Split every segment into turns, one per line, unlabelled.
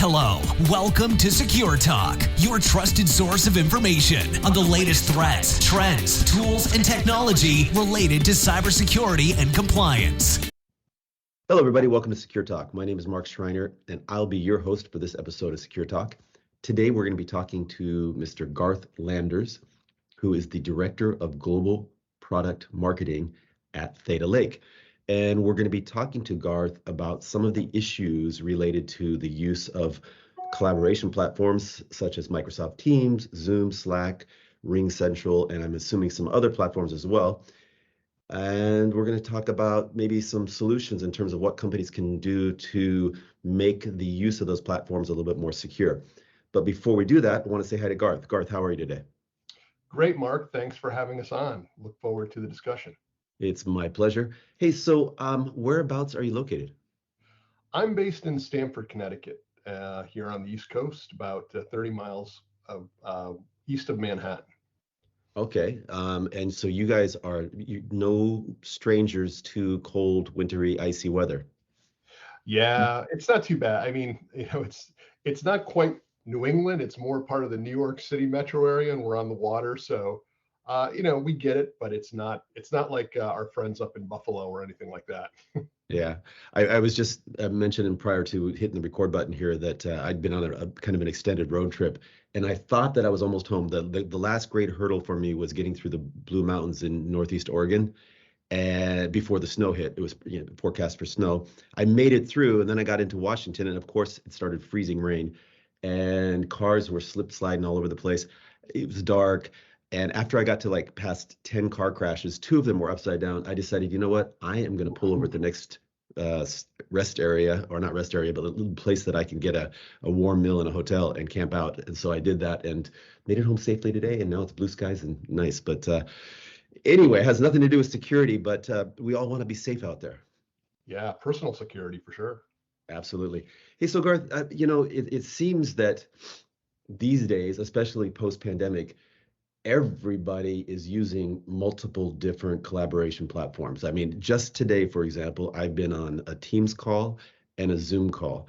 Hello, welcome to Secure Talk, your trusted source of information on the latest threats, trends, tools, and technology related to cybersecurity and compliance.
Hello, everybody. Welcome to Secure Talk. My name is Mark Schreiner, and I'll be your host for this episode of Secure Talk. Today, we're going to be talking to Mr. Garth Landers, who is the Director of Global Product Marketing at Theta Lake. And we're going to be talking to Garth about some of the issues related to the use of collaboration platforms such as Microsoft Teams, Zoom, Slack, RingCentral, and I'm assuming some other platforms as well. And we're going to talk about maybe some solutions in terms of what companies can do to make the use of those platforms a little bit more secure. But before we do that, I want to say hi to Garth. Garth, how are you today?
Great, Mark. Thanks for having us on. Look forward to the discussion.
It's my pleasure. Hey, so whereabouts are you located?
I'm based in Stamford, Connecticut, here on the East Coast, about 30 miles east of Manhattan.
Okay, and so you guys are no strangers to cold, wintry, icy weather.
Yeah, it's not too bad. I mean, it's not quite New England. It's more part of the New York City metro area, and we're on the water, so we get it. But it's not like our friends up in Buffalo or anything like that.
Yeah, I was just mentioning prior to hitting the record button here that I'd been on a kind of an extended road trip, and I thought that I was almost home. The last great hurdle for me was getting through the Blue Mountains in Northeast Oregon, and before the snow hit, it was forecast for snow. I made it through, and then I got into Washington, and of course, it started freezing rain, and cars were slip sliding all over the place. It was dark. And after I got to like past 10 car crashes, 2 of them were upside down. I decided, you know what? I am going to pull over at the next rest area, or not rest area, but a little place that I can get a warm meal in a hotel and camp out. And so I did that and made it home safely today. And now it's blue skies and nice. But anyway, it has nothing to do with security, but we all want to be safe out there.
Yeah, personal security for sure.
Absolutely. Hey, so Garth, it seems that these days, especially post-pandemic, everybody is using multiple different collaboration platforms. I mean, just today, for example, I've been on a Teams call and a Zoom call.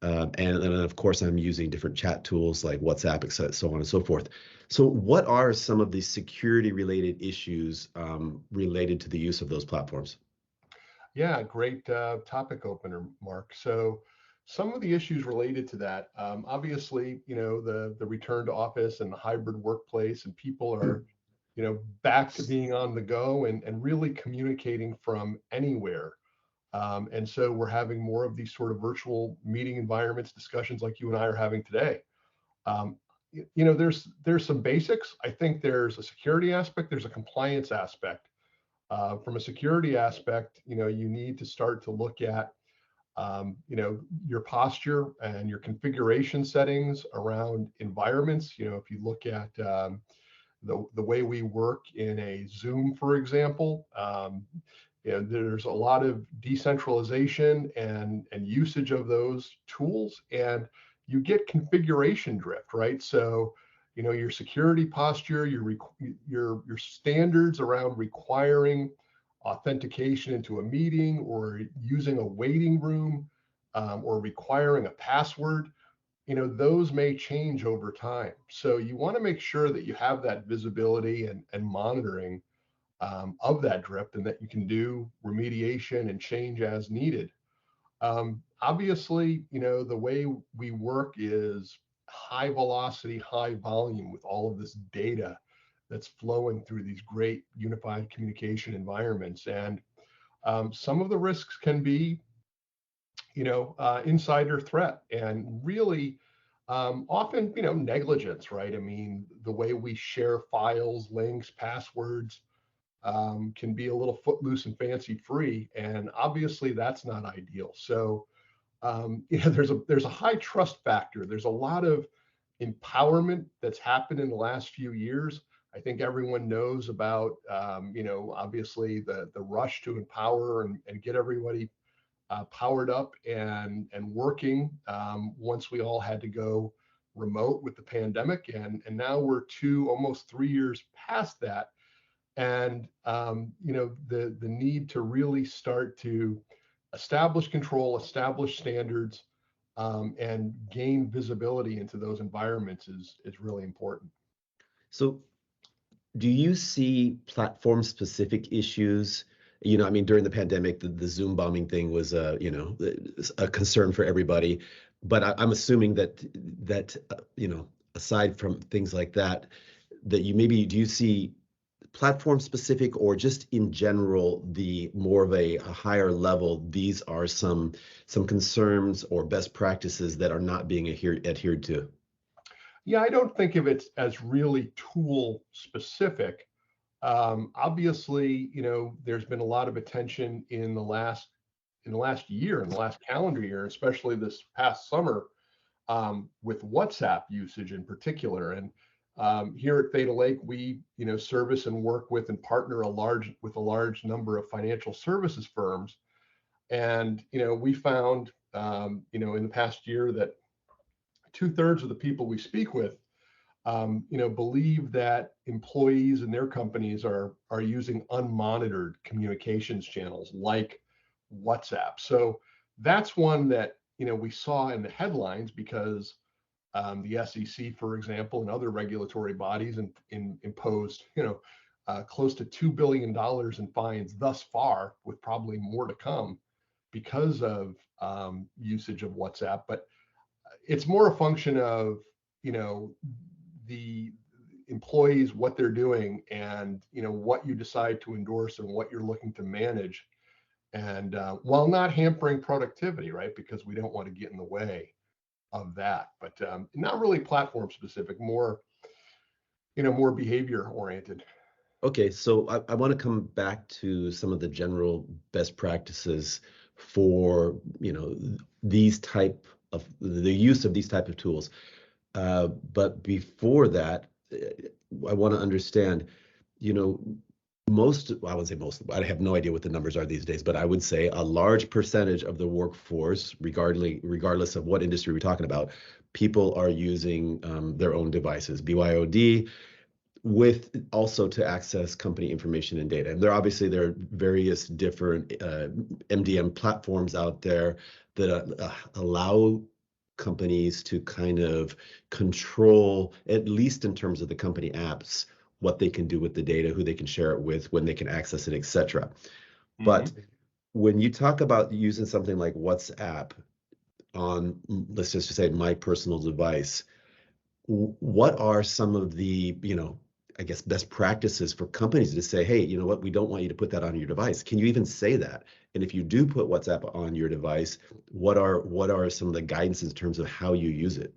And of course, I'm using different chat tools like WhatsApp, et cetera, so on and so forth. So what are some of the security related issues related to the use of those platforms?
Yeah, great topic opener, Mark. So some of the issues related to that, obviously, the return to office and the hybrid workplace, and people are, back to being on the go and really communicating from anywhere. And so we're having more of these sort of virtual meeting environments, discussions like you and I are having today. Um, there's some basics. I think there's a security aspect, there's a compliance aspect. From a security aspect, you need to start to look at, your posture and your configuration settings around environments. If you look at the way we work in a Zoom, for example, there's a lot of decentralization and usage of those tools, and you get configuration drift, right? So your security posture, your standards around requiring authentication into a meeting, or using a waiting room, or requiring a password, those may change over time. So you want to make sure that you have that visibility and monitoring of that drift, and that you can do remediation and change as needed. Obviously, the way we work is high velocity, high volume, with all of this data that's flowing through these great unified communication environments. And some of the risks can be, insider threat, and really often, negligence, right? I mean, the way we share files, links, passwords can be a little footloose and fancy free. And obviously that's not ideal. So there's a high trust factor. There's a lot of empowerment that's happened in the last few years. I think everyone knows about, obviously the rush to empower and get everybody powered up and working once we all had to go remote with the pandemic. And now we're almost 3 years past that. And, the need to really start to establish control, establish standards, and gain visibility into those environments is really important.
So do you see platform specific issues? I mean, during the pandemic, the Zoom bombing thing was, a concern for everybody. But I'm assuming that aside from things like that, that do you see platform specific or just in general, the more of a higher level, these are some concerns or best practices that are not being adhered to?
Yeah, I don't think of it as really tool specific. Obviously, there's been a lot of attention in the last year, in the last calendar year, especially this past summer, with WhatsApp usage in particular. And here at Theta Lake, we service and work with and partner with a large number of financial services firms. And we found in the past year that 2/3 of the people we speak with believe that employees in their companies are using unmonitored communications channels like WhatsApp. So that's one that we saw in the headlines because the SEC, for example, and other regulatory bodies imposed close to $2 billion in fines thus far, with probably more to come because of usage of WhatsApp. But it's more a function of the employees, what they're doing, and what you decide to endorse and what you're looking to manage, and while not hampering productivity, right? Because we don't want to get in the way of that, but not really platform specific, more behavior oriented.
Okay, so I want to come back to some of the general best practices for, the use of these type of tools. But before that, I want to understand, you know, I would say most, I have no idea what the numbers are these days, but I would say a large percentage of the workforce, regardless of what industry we're talking about, people are using their own devices, BYOD, with also to access company information and data. And there are various different MDM platforms out there that allow companies to kind of control, at least in terms of the company apps, what they can do with the data, who they can share it with, when they can access it, etc. But when you talk about using something like WhatsApp on, let's just say, my personal device, what are some of the, I guess, best practices for companies to say, hey, you know what, we don't want you to put that on your device? Can you even say that? And if you do put WhatsApp on your device, what are some of the guidance in terms of how you use it?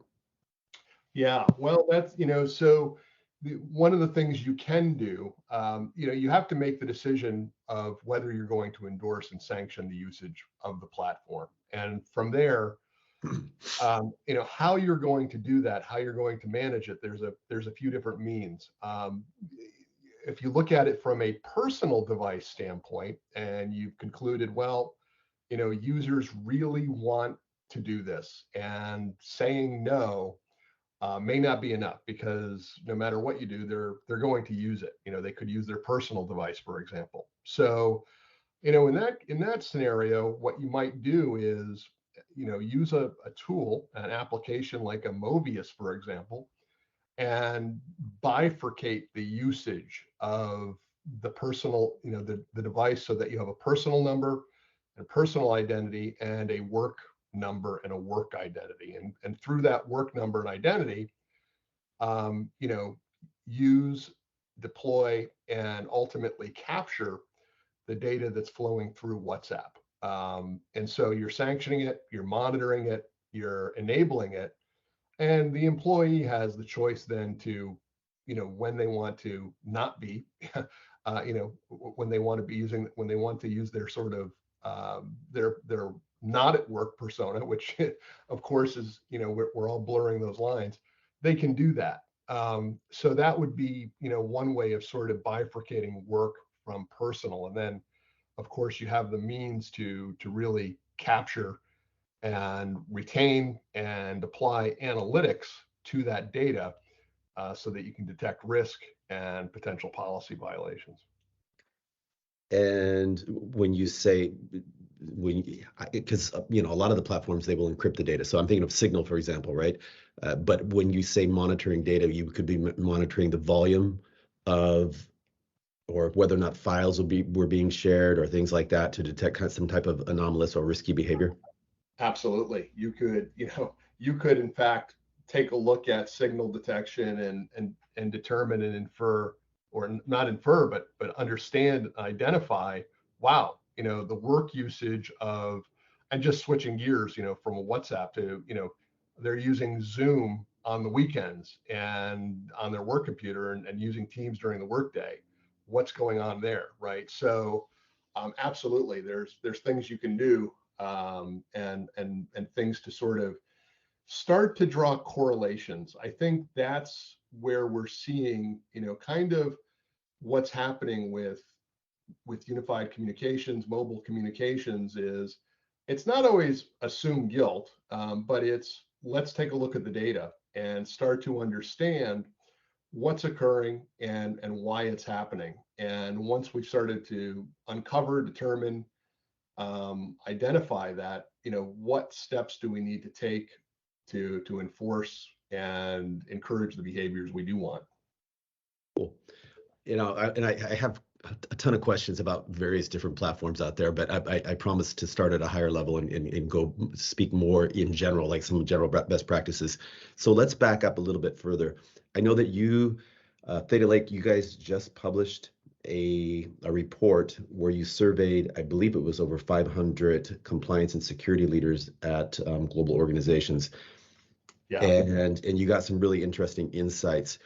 Yeah, well, that's so one of the things you can do, you have to make the decision of whether you're going to endorse and sanction the usage of the platform, and from there, how you're going to do that, how you're going to manage it. There's a few different means. If you look at it from a personal device standpoint, and you've concluded, well, users really want to do this, and saying no may not be enough, because no matter what you do, they're going to use it. They could use their personal device, for example. So, in that scenario, what you might do is, use a tool, an application like a Mobius, for example, and bifurcate the usage of the personal, the device, so that you have a personal number, a personal identity, and a work number and a work identity. And through that work number and identity, um, you know, use, deploy, and ultimately capture the data that's flowing through WhatsApp. And so you're sanctioning it, you're monitoring it, you're enabling it, and the employee has the choice then to, when they want to not be, when they want to be using, when they want to use their sort of their not at work persona, which of course is, we're all blurring those lines. They can do that. So that would be, one way of sort of bifurcating work from personal, and then of course you have the means to really capture and retain and apply analytics to that data, so that you can detect risk and potential policy violations.
And when you say because a lot of the platforms, they will encrypt the data. So I'm thinking of Signal, for example, right? But when you say monitoring data, you could be monitoring the volume of, or whether or not files were being shared or things like that to detect some type of anomalous or risky behavior.
Absolutely. You could in fact take a look at signal detection and determine and infer, or not infer, but understand, identify, wow, the work usage of, and just switching gears, from a WhatsApp to, they're using Zoom on the weekends and on their work computer and using Teams during the workday. What's going on there, right? So absolutely, there's things you can do, and things to sort of start to draw correlations. I think that's where we're seeing, kind of what's happening with unified communications, mobile communications, is it's not always assume guilt, but it's let's take a look at the data and start to understand what's occurring and why it's happening. And once we've started to uncover, determine, identify that, what steps do we need to take to enforce and encourage the behaviors we do want.
Cool. I have a ton of questions about various different platforms out there, but I promise to start at a higher level and go speak more in general, like some general best practices. So let's back up a little bit further. I know that Theta Lake, you guys just published a report where you surveyed, I believe it was over 500 compliance and security leaders at global organizations.
Yeah.
And you got some really interesting insights.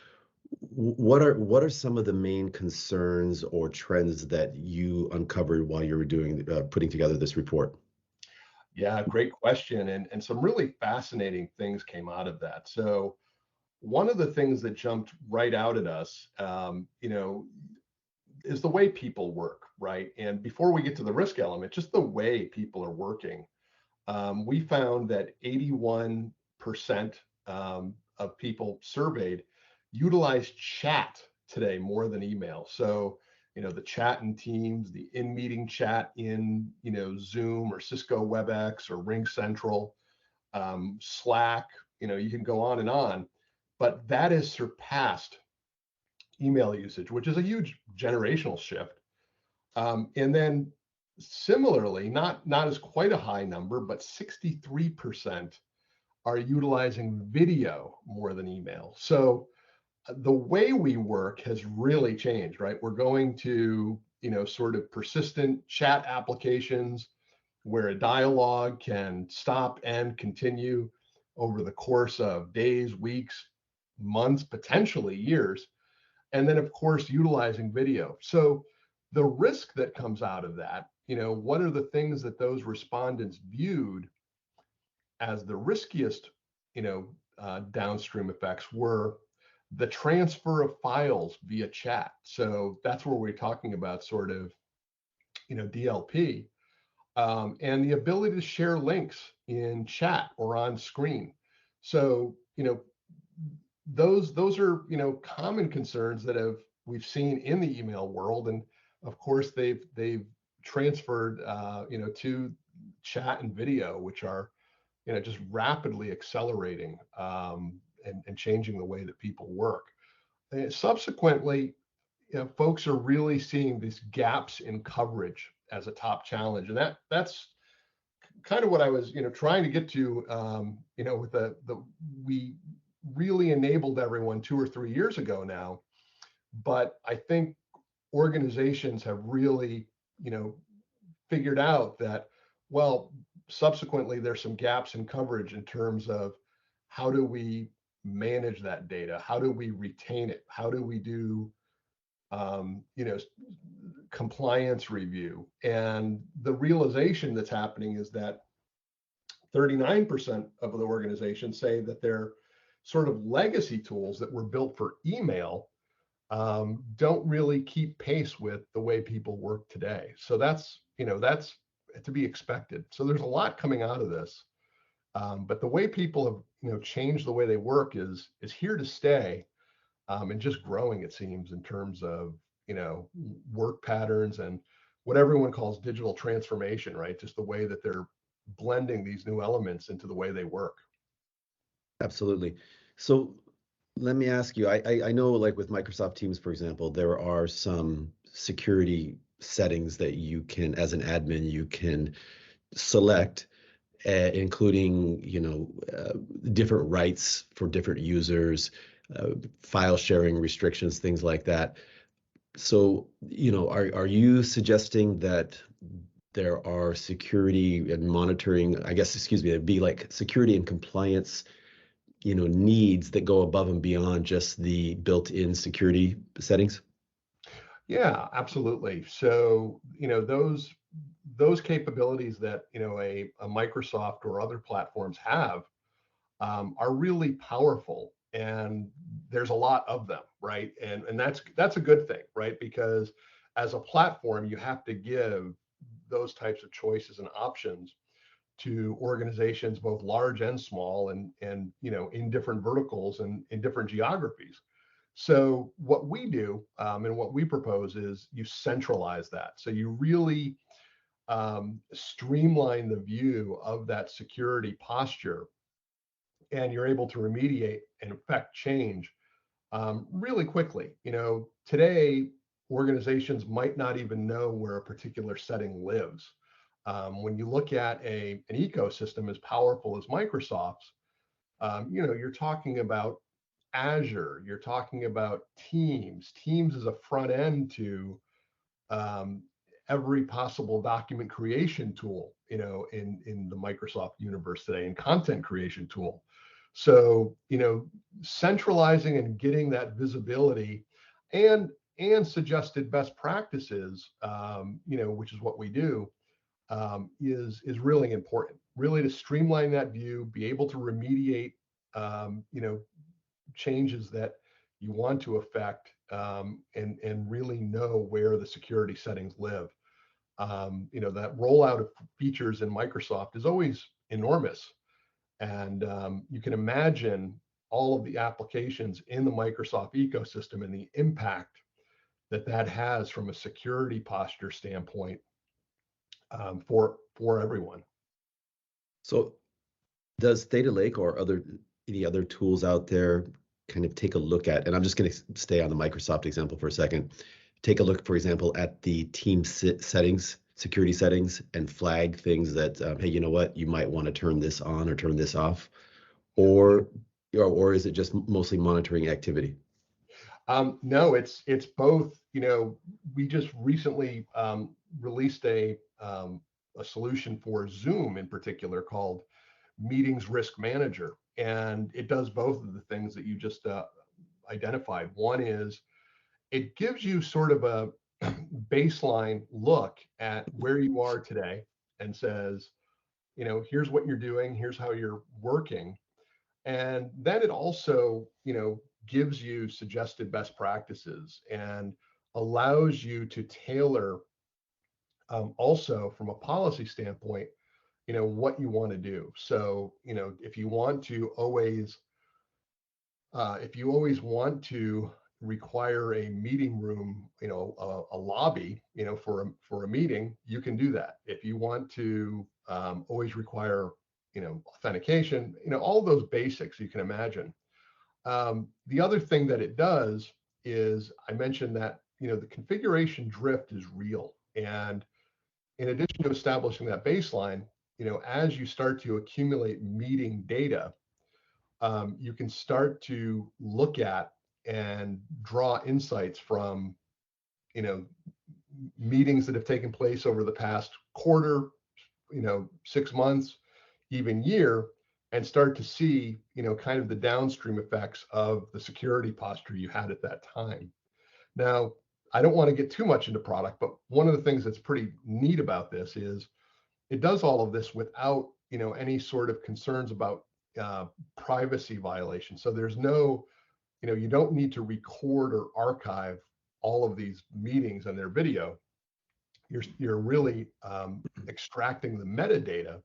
What are some of the main concerns or trends that you uncovered while you were putting together this report?
Yeah, great question. And some really fascinating things came out of that. So one of the things that jumped right out at us, is the way people work, right? And before we get to the risk element, just the way people are working. We found that 81% of people surveyed utilize chat today more than email. So, the chat in Teams, the in-meeting chat in, Zoom or Cisco WebEx or Ring Central, Slack, you can go on, but that has surpassed email usage, which is a huge generational shift. And then similarly, not as quite a high number, but 63% are utilizing video more than email. So the way we work has really changed, right? We're going to, sort of persistent chat applications where a dialogue can stop and continue over the course of days, weeks, months, potentially years. And then, of course, utilizing video. So the risk that comes out of that, what are the things that those respondents viewed as the riskiest, downstream effects were the transfer of files via chat. So that's where we're talking about sort of, DLP, and the ability to share links in chat or on screen. So, those are, common concerns that we've seen in the email world. And of course, they've transferred, to chat and video, which are, just rapidly accelerating, and changing the way that people work. And subsequently, folks are really seeing these gaps in coverage as a top challenge, and that's kind of what I was, trying to get to, with we really enabled everyone 2 or 3 years ago now, but I think organizations have really, figured out that, well, subsequently there's some gaps in coverage in terms of how do we manage that data, how do we retain it, how do we do, compliance review. And the realization that's happening is that 39% of the organizations say that their sort of legacy tools that were built for email, don't really keep pace with the way people work today. So that's to be expected. So there's a lot coming out of this, but the way people have, changed the way they work is here to stay, and just growing, it seems, in terms of, work patterns and what everyone calls digital transformation, right? Just the way that they're blending these new elements into the way they work.
Absolutely. So let me ask you, I know like with Microsoft Teams, for example, there are some security settings that you can, as an admin, you can select, including, different rights for different users, file sharing restrictions, things like that. So, are you suggesting that there are security and monitoring, I guess, excuse me, it'd be like security and compliance, needs that go above and beyond just the built-in security settings?
Yeah, absolutely. So, those capabilities that, a Microsoft or other platforms have, are really powerful, and there's a lot of them, right? And that's a good thing, right? Because as a platform, you have to give those types of choices and options to organizations both large and small, and in different verticals and in different geographies. So what we do, and what we propose, is you centralize that. So you really streamline the view of that security posture, and you're able to remediate and affect change really quickly. Today, organizations might not even know where a particular setting lives. When you look at an ecosystem as powerful as Microsoft's, you're talking about Azure, you're talking about Teams. Teams is a front end to um, every possible document creation tool, in the Microsoft universe today, and content creation tool. So, centralizing and getting that visibility, and suggested best practices, which is what we do, is really important. Really, to streamline that view, be able to remediate, changes that you want to affect, and really know where the security settings live. That rollout of features in Microsoft is always enormous, and you can imagine all of the applications in the Microsoft ecosystem and the impact that that has from a security posture standpoint, for everyone.
So does Theta Lake or any other tools out there kind of take a look at, and I'm just going to stay on the Microsoft example for a second, take a look, for example, at the team settings, security settings, and flag things that, hey, you know what, you might want to turn this on or turn this off, or is it just mostly monitoring activity?
No, it's both. We just recently released a solution for Zoom in particular called Meetings Risk Manager, and it does both of the things that you just identified. One is it gives you sort of a baseline look at where you are today, and says, here's what you're doing, here's how you're working. And then it also, gives you suggested best practices, and allows you to tailor, also from a policy standpoint, what you want to do. So, if you want to always, if you always want to require a meeting room, a lobby, for a meeting, you can do that. If you want to always require, authentication, all those basics you can imagine. The other thing that it does is, I mentioned that, the configuration drift is real. And in addition to establishing that baseline, as you start to accumulate meeting data, you can start to look at and draw insights from, you know, meetings that have taken place over the past quarter, 6 months, even year, and start to see, kind of the downstream effects of the security posture you had at that time. Now, I don't want to get too much into product, but one of the things that's pretty neat about this is it does all of this without, any sort of concerns about privacy violations. So there's no, you don't need to record or archive all of these meetings and their video. You're really extracting the metadata.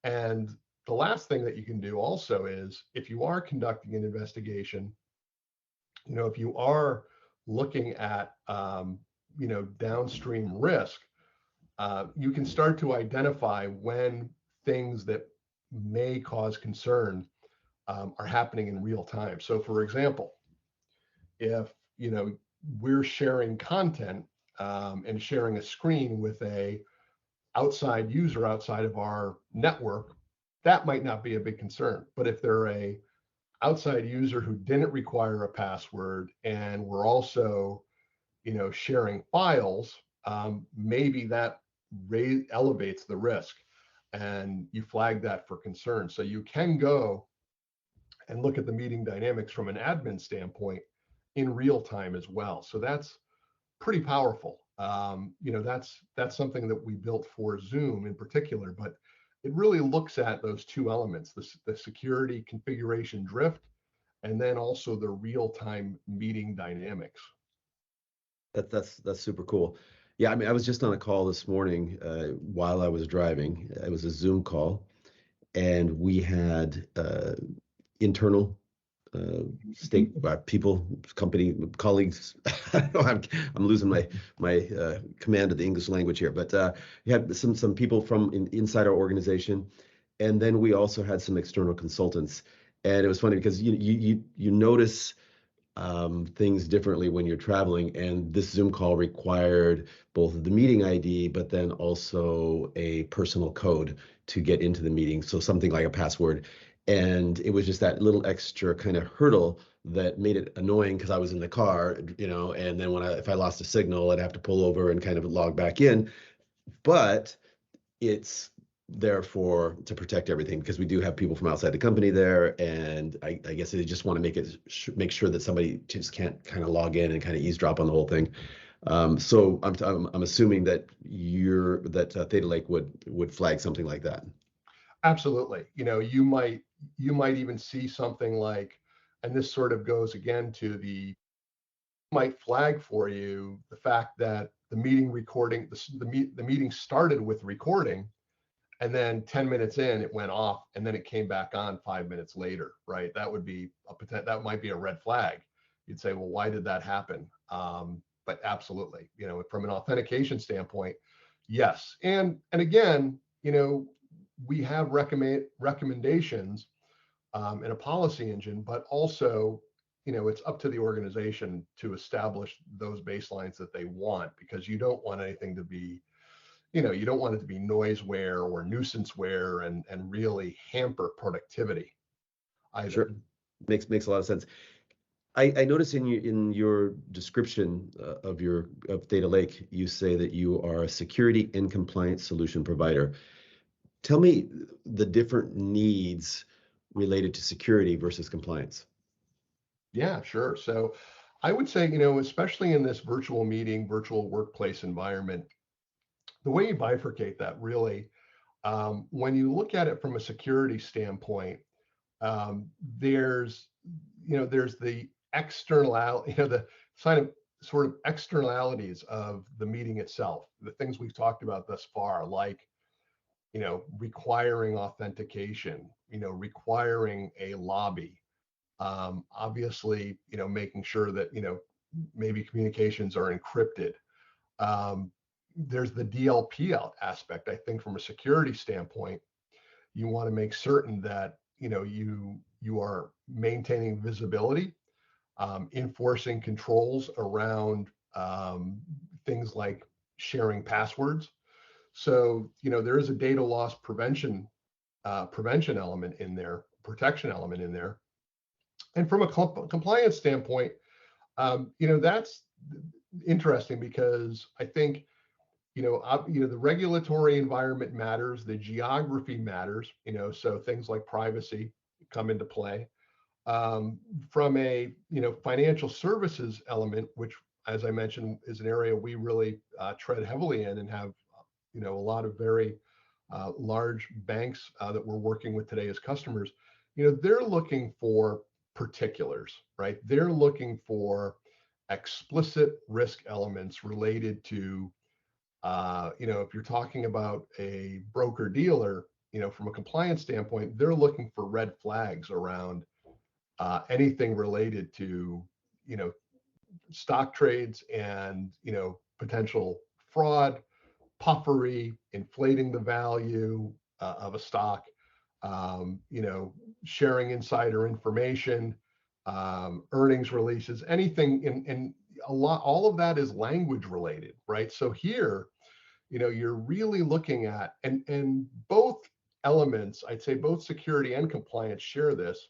And the last thing that you can do also is, if you are conducting an investigation, if you are looking at, downstream risk, you can start to identify when things that may cause concern are happening in real time. So, for example, if we're sharing content and sharing a screen with a outside user outside of our network, that might not be a big concern. But if they're a outside user who didn't require a password and we're also sharing files, maybe that elevates the risk, and you flag that for concern. So you can go and look at the meeting dynamics from an admin standpoint in real time as well. So that's pretty powerful. That's something that we built for Zoom in particular, but it really looks at those two elements: the security configuration drift, and then also the real-time meeting dynamics.
That's super cool. Yeah, I mean, I was just on a call this morning while I was driving. It was a Zoom call, and we had internal state people, company colleagues. I don't know, I'm losing my command of the English language here, but we had some people from inside our organization, and then we also had some external consultants. And it was funny because you notice things differently when you're traveling. And this Zoom call required both the meeting ID, but then also a personal code to get into the meeting. So something like a password. And it was just that little extra kind of hurdle that made it annoying because I was in the car, and then if I lost a signal, I'd have to pull over and kind of log back in. But it's there to protect everything, because we do have people from outside the company there, and I guess they just want to make sure that somebody just can't kind of log in and kind of eavesdrop on the whole thing. So I'm assuming that Theta Lake would flag something like that.
Absolutely. You might even see something like, and this sort of goes again to might flag for you the fact that the meeting recording, the meeting started with recording, and then 10 minutes in it went off, and then it came back on 5 minutes later, right? That might be a red flag. You'd say, well, why did that happen? But absolutely, from an authentication standpoint, yes. And again, we have recommendations in a policy engine, but also, it's up to the organization to establish those baselines that they want, because you don't want anything to be, you don't want it to be noiseware or nuisanceware and really hamper productivity either.
Sure, makes a lot of sense. I noticed in your description of Theta Lake, you say that you are a security and compliance solution provider. Tell me the different needs related to security versus compliance.
Yeah, sure. So I would say, especially in this virtual meeting, virtual workplace environment, the way you bifurcate that really, when you look at it from a security standpoint, um, there's, there's the the sign of sort of externalities of the meeting itself, the things we've talked about thus far, like, requiring authentication, requiring a lobby, obviously, making sure that, maybe communications are encrypted. Um, there's the DLP aspect. I think from a security standpoint, you want to make certain that, you are maintaining visibility, enforcing controls around things like sharing passwords. So, there is a data loss prevention element in there, protection element in there. And from a compliance standpoint, that's interesting, because I think, the regulatory environment matters, the geography matters, so things like privacy come into play. From a, financial services element, which, as I mentioned, is an area we really tread heavily in and have, a lot of very large banks that we're working with today as customers. They're looking for particulars, right? They're looking for explicit risk elements related to, if you're talking about a broker dealer, from a compliance standpoint, they're looking for red flags around anything related to, stock trades and, potential fraud, puffery, inflating the value of a stock, sharing insider information, earnings releases, anything in a lot, all of that is language related, right? So here, you're really looking at, and both elements, I'd say both security and compliance share this.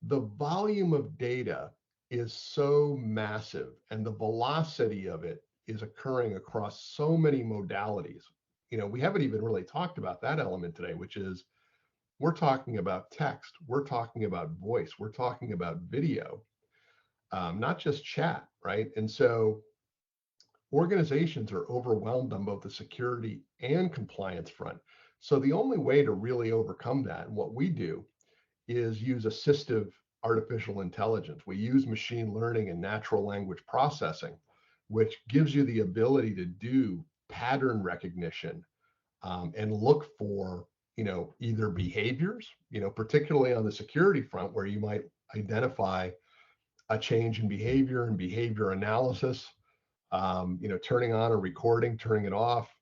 The volume of data is so massive and the velocity of it is occurring across so many modalities. We haven't even really talked about that element today, which is we're talking about text, we're talking about voice, we're talking about video, not just chat, right? And so organizations are overwhelmed on both the security and compliance front. So the only way to really overcome that, and what we do, is use assistive artificial intelligence. We use machine learning and natural language processing, which gives you the ability to do pattern recognition, and look for, either behaviors, particularly on the security front, where you might identify a change in behavior and behavior analysis, turning on a recording, turning it off,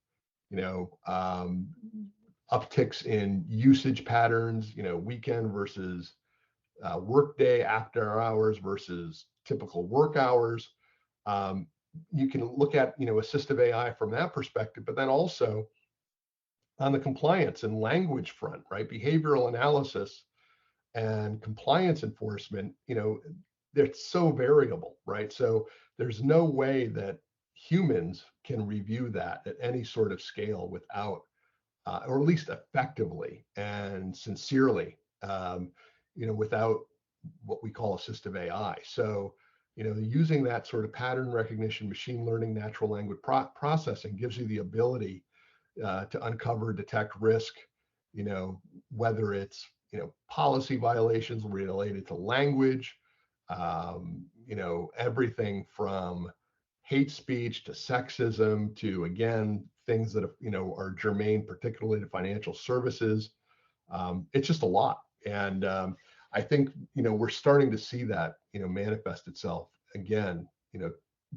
upticks in usage patterns, weekend versus workday, after hours versus typical work hours. You can look at, assistive AI from that perspective, but then also on the compliance and language front, right? Behavioral analysis and compliance enforcement, they're so variable, right? So there's no way that humans can review that at any sort of scale without, or at least effectively and sincerely, without what we call assistive AI. So, using that sort of pattern recognition, machine learning, natural language processing gives you the ability to uncover, detect risk, whether it's, policy violations related to language, everything from hate speech to sexism to, again, things that are germane particularly to financial services. It's just a lot, and I think we're starting to see that manifest itself again,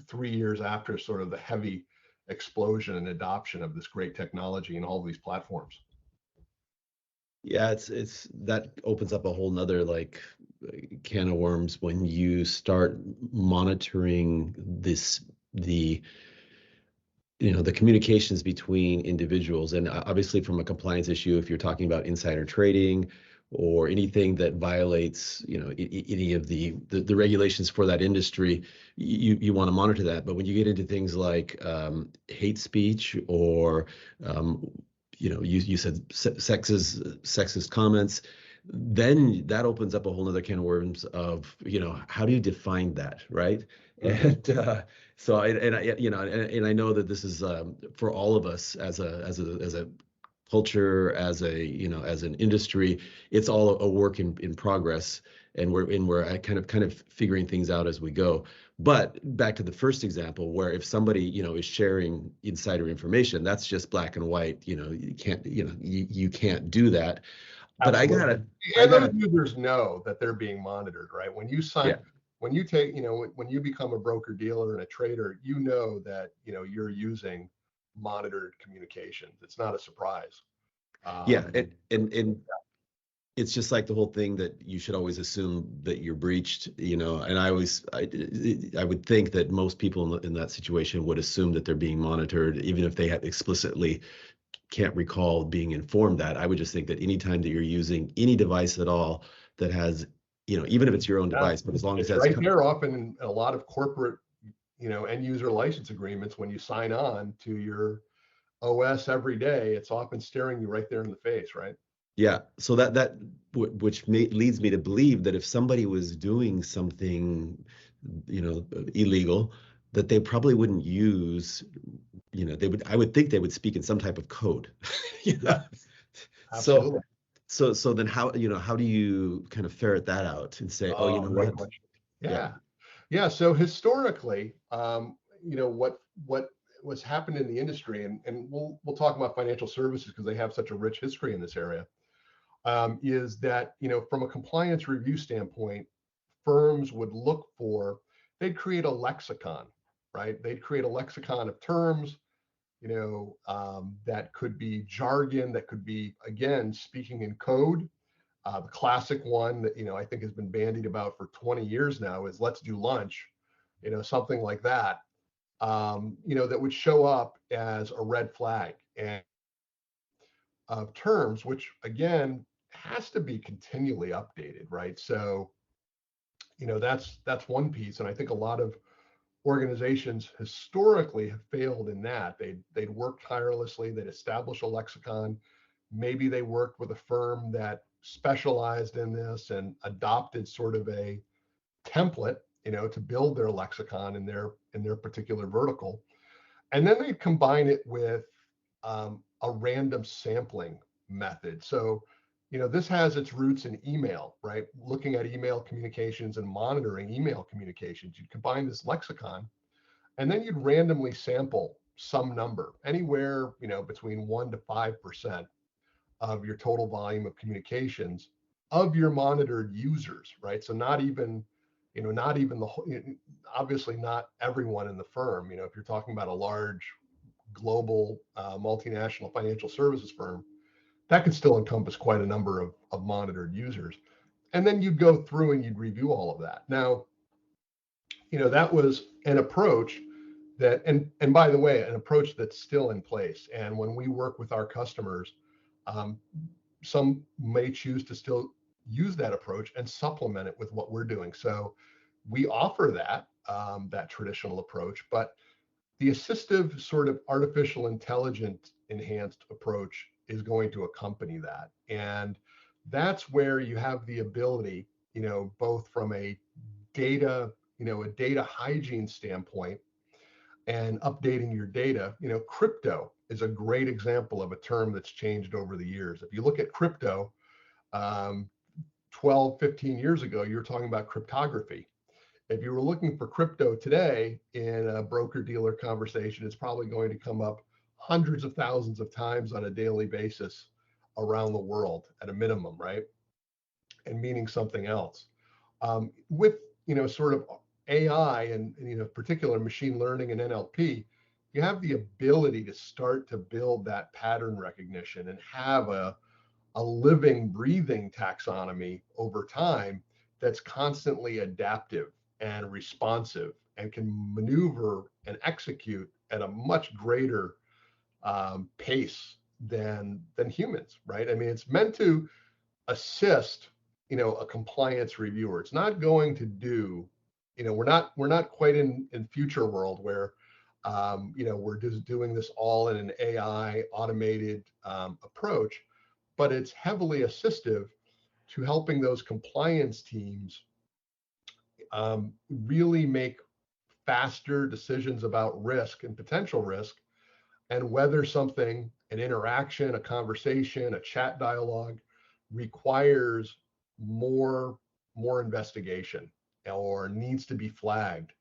3 years after sort of the heavy explosion and adoption of this great technology in all of these platforms.
Yeah, it's that opens up a whole nother like can of worms when you start monitoring the communications between individuals. And obviously from a compliance issue, if you're talking about insider trading or anything that violates any of the regulations for that industry, you want to monitor that. But when you get into things like hate speech or you said sexist comments, then that opens up a whole nother can of worms of how do you define that, right? And so I know that this is for all of us as a culture, as an industry, it's all a work in progress, and we're kind of figuring things out as we go. But back to the first example, where if somebody is sharing insider information, that's just black and white. You can't do that. But
Absolutely. And those users know that they're being monitored, right? When you sign, when you take, when you become a broker dealer and a trader, that you're using monitored communications. It's not a surprise.
And it's just like the whole thing that you should always assume that you're breached, and I would think that most people in that situation would assume that they're being monitored, even if they have explicitly can't recall being informed that. I would just think that anytime that you're using any device at all that has, even if it's your own device, but as long as that's
right there, often in a lot of corporate, end user license agreements, when you sign on to your OS every day, it's often staring you right there in the face, right?
Yeah. So which leads me to believe that if somebody was doing something, illegal, that they probably wouldn't use, I would think they would speak in some type of code.
Yeah, absolutely.
So then how do you kind of ferret that out and say,
great question. Yeah. So historically, what was happened in the industry, and we'll talk about financial services because they have such a rich history in this area, is that from a compliance review standpoint, firms would they'd create a lexicon, right? They'd create a lexicon of terms, that could be jargon, that could be, again, speaking in code. The classic one that, I think has been bandied about for 20 years now is let's do lunch, something like that, that would show up as a red flag and of terms, which again has to be continually updated, right? So, that's one piece. And I think a lot of organizations historically have failed in that. They'd work tirelessly, they'd establish a lexicon. Maybe they worked with a firm that specialized in this and adopted sort of a template, to build their lexicon in their particular vertical. And then they combine it with a random sampling method. So, this has its roots in email, right? Looking at email communications and monitoring email communications. You combine this lexicon, and then you'd randomly sample some number, anywhere, between 1 to 5% of your total volume of communications of your monitored users, right? So not even the whole, obviously not everyone in the firm. If you're talking about a large global multinational financial services firm, that could still encompass quite a number of monitored users. And then you'd go through and you'd review all of that. Now, that was an approach that, and by the way, an approach that's still in place. And when we work with our customers, some may choose to still use that approach and supplement it with what we're doing. So we offer that traditional approach, but the assistive sort of artificial intelligence enhanced approach is going to accompany that. And that's where you have the ability, both from a data hygiene standpoint and updating your data. Crypto is a great example of a term that's changed over the years. If you look at crypto, 12, 15 years ago, you were talking about cryptography. If you were looking for crypto today in a broker dealer conversation, it's probably going to come up hundreds of thousands of times on a daily basis around the world at a minimum, right? And meaning something else. With, sort of AI and, particular machine learning and NLP, you have the ability to start to build that pattern recognition and have a living, breathing taxonomy over time that's constantly adaptive and responsive and can maneuver and execute at a much greater pace than humans, right? I mean, it's meant to assist, a compliance reviewer. It's not going to do, we're not quite in future world where, we're just doing this all in an AI automated approach, but it's heavily assistive to helping those compliance teams really make faster decisions about risk and potential risk, and whether something, an interaction, a conversation, a chat dialogue, requires more investigation or needs to be flagged,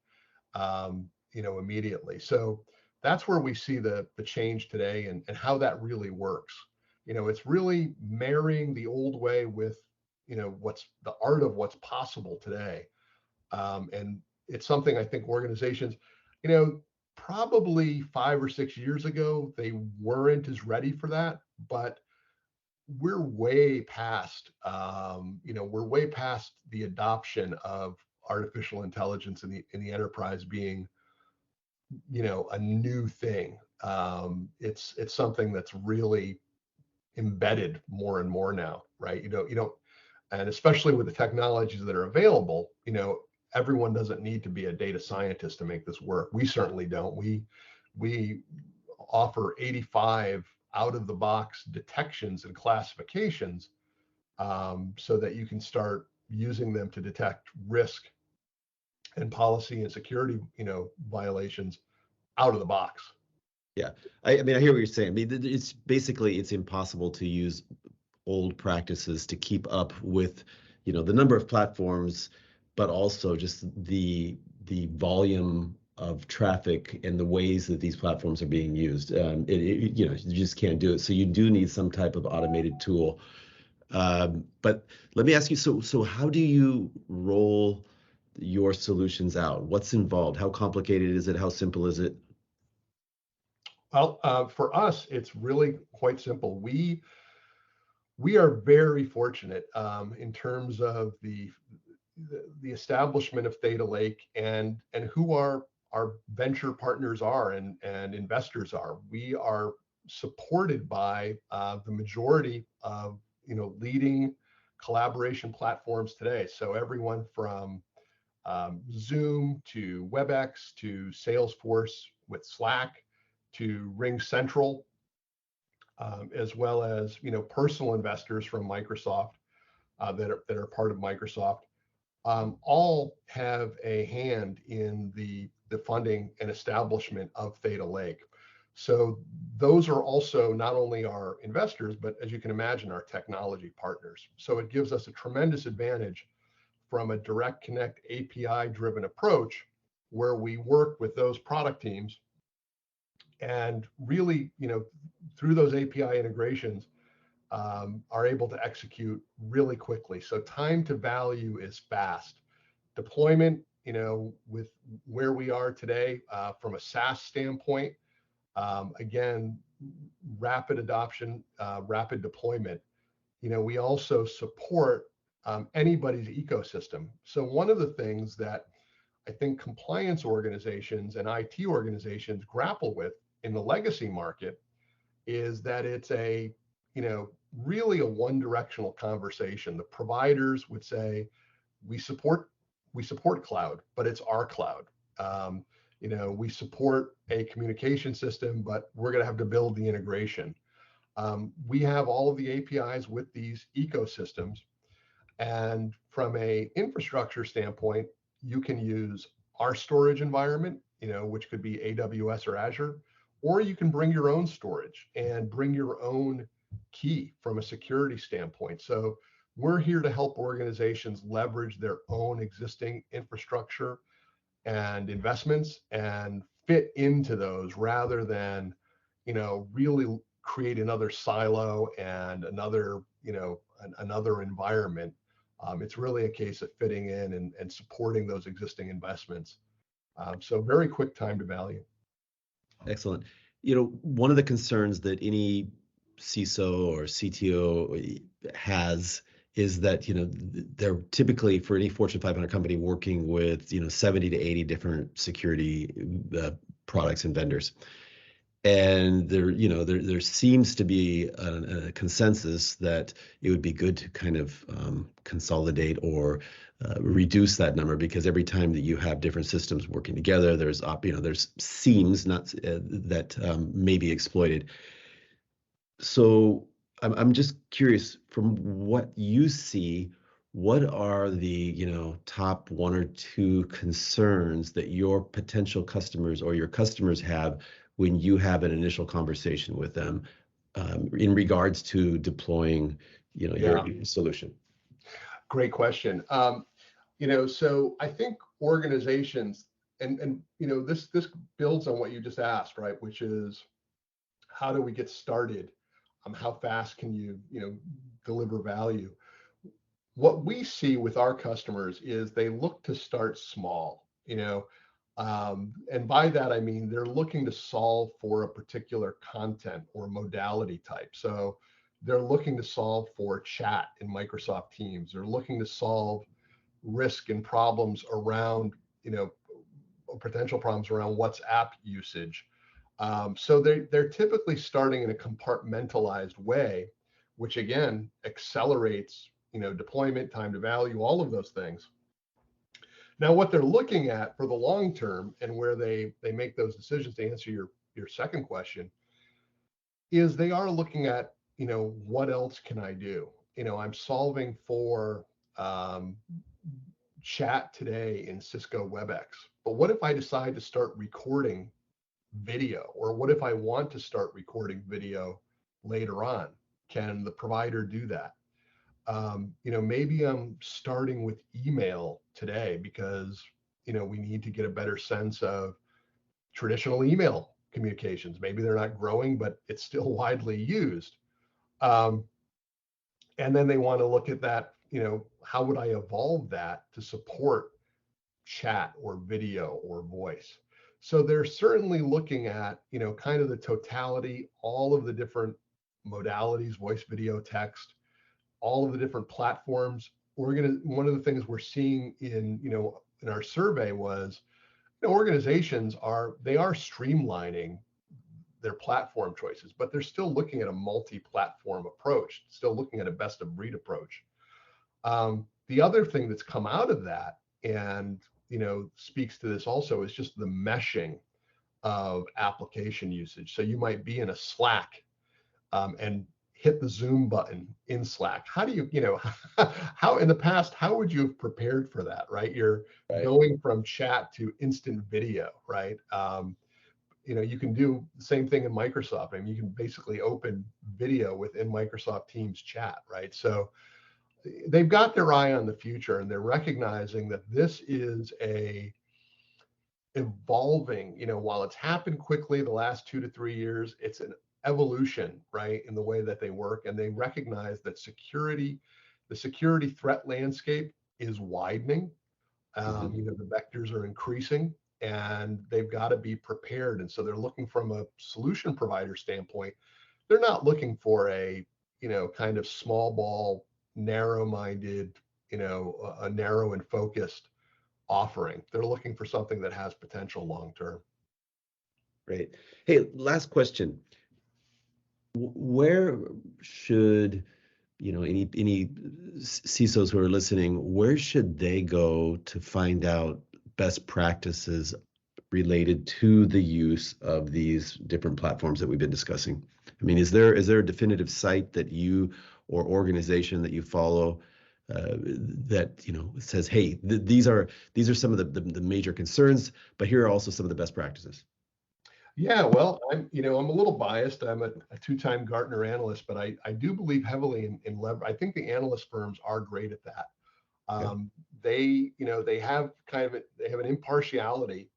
immediately. So that's where we see the change today and how that really works. It's really marrying the old way with, what's the art of what's possible today. And it's something I think organizations, probably 5 or 6 years ago, they weren't as ready for that, but we're way past, the adoption of artificial intelligence in the enterprise being, a new thing. It's something that's really embedded more and more now, right? You don't, and especially with the technologies that are available, everyone doesn't need to be a data scientist to make this work. We certainly don't. We offer 85 out of the box detections and classifications, so that you can start using them to detect risk and policy and security, violations out of the box.
Yeah, I mean, I hear what you're saying. I mean, it's impossible to use old practices to keep up with, the number of platforms, but also just the volume of traffic and the ways that these platforms are being used. You just can't do it. So you do need some type of automated tool. But let me ask you, so how do you roll your solutions out? What's involved? How complicated is it? How simple is it?
Well, for us, it's really quite simple. We are very fortunate in terms of the establishment of Theta Lake and who our venture partners are and investors are. We are supported by the majority of leading collaboration platforms today. So everyone from Zoom to WebEx to Salesforce with Slack to Ring Central, as well as personal investors from Microsoft that are part of Microsoft, all have a hand in the funding and establishment of Theta Lake. So those are also not only our investors, but as you can imagine, our technology partners. So it gives us a tremendous advantage from a direct connect API driven approach where we work with those product teams and really, through those API integrations, are able to execute really quickly. So time to value is fast. Deployment, with where we are today from a SaaS standpoint, again, rapid adoption, rapid deployment. We also support anybody's ecosystem. So one of the things that I think compliance organizations and IT organizations grapple with in the legacy market is that it's really a one-directional conversation. The providers would say, we support cloud, but it's our cloud. We support a communication system, but we're going to have to build the integration. We have all of the APIs with these ecosystems. And from a infrastructure standpoint, you can use our storage environment, which could be AWS or Azure, or you can bring your own storage and bring your own key from a security standpoint. So we're here to help organizations leverage their own existing infrastructure and investments and fit into those rather than, really create another silo and another environment. It's really a case of fitting in and supporting those existing investments. So very quick time to value.
Excellent. One of the concerns that any CISO or CTO has is that, they're typically, for any Fortune 500 company, working with, 70 to 80 different security products and vendors. And there seems to be a consensus that it would be good to kind of consolidate or reduce that number, because every time that you have different systems working together, there's seams that may be exploited. So I'm just curious, from what you see, what are the top one or two concerns that your potential customers or your customers have when you have an initial conversation with them in regards to deploying your solution?
Great question. So I think organizations and this builds on what you just asked, right? Which is, how do we get started? How fast can you deliver value? What we see with our customers is they look to start small, and by that I mean they're looking to solve for a particular content or modality type. So they're looking to solve for chat in Microsoft Teams. They're looking to solve risk and problems around, potential problems around WhatsApp usage. So they're typically starting in a compartmentalized way, which again accelerates, deployment, time to value, all of those things. Now, what they're looking at for the long term and where they make those decisions, to answer your second question, is they are looking at, what else can I do? I'm solving for chat today in Cisco WebEx, but what if I decide to start recording video? Or what if I want to start recording video later on? Can the provider do that? Maybe I'm starting with email today because, we need to get a better sense of traditional email communications. Maybe they're not growing, but it's still widely used. And then they want to look at that, how would I evolve that to support chat or video or voice? So they're certainly looking at, kind of the totality, all of the different modalities, voice, video, text, all of the different platforms. One of the things we're seeing in our survey was, organizations are streamlining their platform choices, but they're still looking at a multi-platform approach, still looking at a best of breed approach. The other thing that's come out of that, and speaks to this also, is just the meshing of application usage. So you might be in a Slack and hit the Zoom button in Slack. How do how in the past, how would you have prepared for that, right? You're going from chat to instant video, right? You can do the same thing in Microsoft. I mean, you can basically open video within Microsoft Teams chat, right? So they've got their eye on the future, and they're recognizing that this is a evolving, while it's happened quickly the last 2 to 3 years, it's an evolution, right, in the way that they work. And they recognize that the security threat landscape is widening. The vectors are increasing, and they've got to be prepared. And so they're looking from a solution provider standpoint. They're not looking for a, kind of small ball, narrow-minded, a narrow and focused offering. They're looking for something that has potential long-term.
Great. Hey, last question. Where should, any CISOs who are listening, where should they go to find out best practices related to the use of these different platforms that we've been discussing? I mean, is there a definitive site that you or organization that you follow that says, hey, these are some of the major concerns, but here are also some of the best practices?
Yeah, well, I'm a little biased. I'm a two-time Gartner analyst, but I do believe heavily in leverage. I think the analyst firms are great at that. They have an impartiality,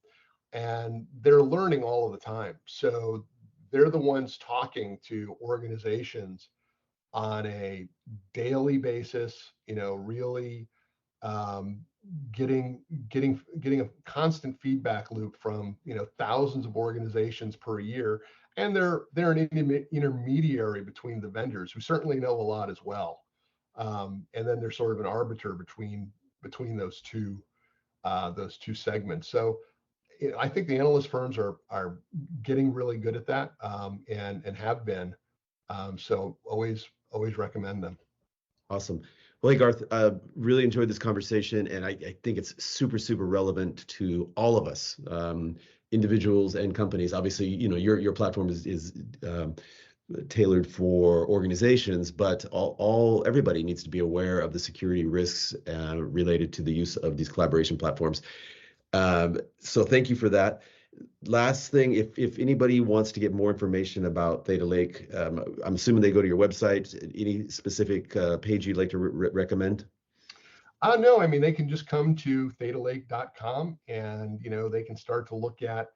and they're learning all of the time. So they're the ones talking to organizations on a daily basis, really getting a constant feedback loop from thousands of organizations per year. And they're an intermediary between the vendors, who certainly know a lot as well. And then they're sort of an arbiter between those two segments. So I think the analyst firms are getting really good at that, and have been. So always recommend them.
Awesome. Well, hey, Garth, really enjoyed this conversation, and I think it's super, super relevant to all of us, individuals and companies. Obviously, your platform is tailored for organizations, but everybody needs to be aware of the security risks related to the use of these collaboration platforms. So thank you for that. Last thing, if anybody wants to get more information about Theta Lake, I'm assuming they go to your website. Any specific page you'd like to recommend?
No, I mean, they can just come to thetalake.com, and they can start to look at.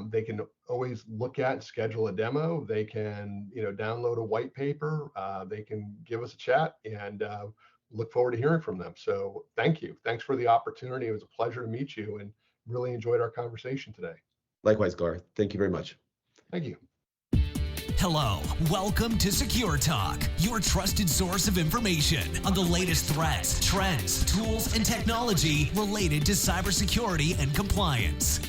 They can always look at and schedule a demo. They can download a white paper. They can give us a chat, and look forward to hearing from them. So thank you. Thanks for the opportunity. It was a pleasure to meet you, and really enjoyed our conversation today.
Likewise, Garth. Thank you very much.
Thank you.
Hello, welcome to Secure Talk, your trusted source of information on the latest threats, trends, tools, and technology related to cybersecurity and compliance.